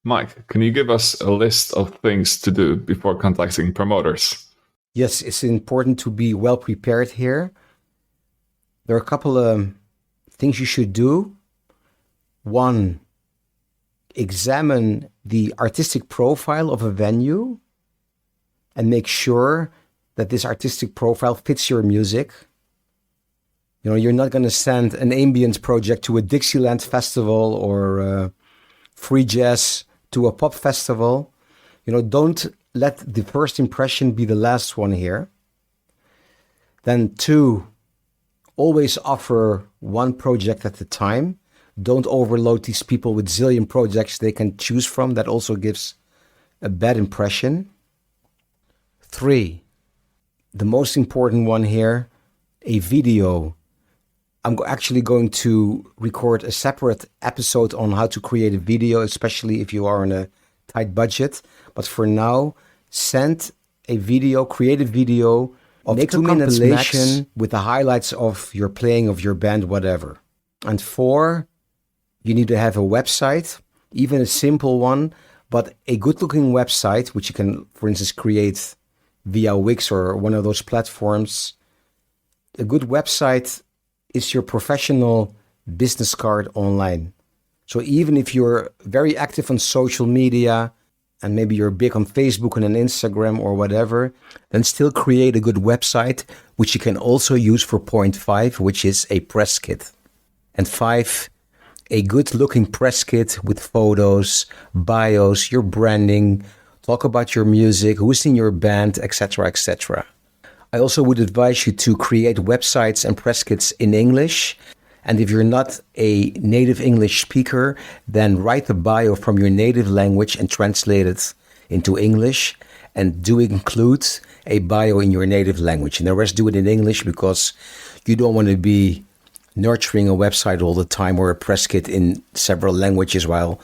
Mike, can you give us a list of things to do before contacting promoters? Yes, it's important to be well prepared here. There are a couple of things you should do. One, examine the artistic profile of a venue and make sure that this artistic profile fits your music. You're not going to send an ambient project to a Dixieland festival or free jazz to a pop festival. Don't let the first impression be the last one here. Then two, always offer one project at a time. Don't overload these people with zillion projects they can choose from. That also gives a bad impression. Three, the most important one here, a video. I'm actually going to record a separate episode on how to create a video, especially if you are on a tight budget. But for now, send a video, create a video of Make 2 a minutes compilation max with the highlights of your playing, of your band, whatever. And four, you need to have a website, even a simple one, but a good-looking website, which you can, for instance, create via Wix or one of those platforms. A good website is your professional business card online. So even if you're very active on social media and maybe you're big on Facebook and on Instagram or whatever, then still create a good website, which you can also use for point 5, which is a press kit. And 5, a good looking press kit with photos, bios, your branding, talk about your music, who's in your band, etc., etc. I also would advise you to create websites and press kits in English. And if you're not a native English speaker, then write the bio from your native language and translate it into English. And do include a bio in your native language. And the rest do it in English because you don't want to be nurturing a website all the time or a press kit in several languages while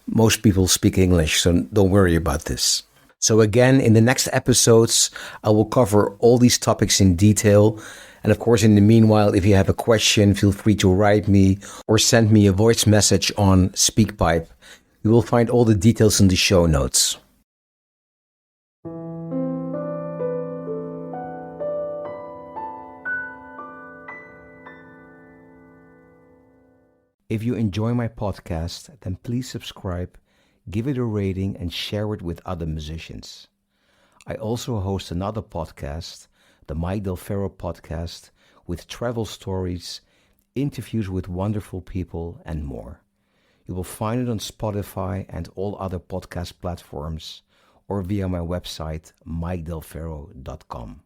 most people speak English. So don't worry about this. So again, in the next episodes, I will cover all these topics in detail. And of course, in the meanwhile, if you have a question, feel free to write me or send me a voice message on SpeakPipe. You will find all the details in the show notes. If you enjoy my podcast, then please subscribe, give it a rating, and share it with other musicians. I also host another podcast, the Mike Del Ferro podcast, with travel stories, interviews with wonderful people, and more. You will find it on Spotify and all other podcast platforms or via my website, mikedelferro.com.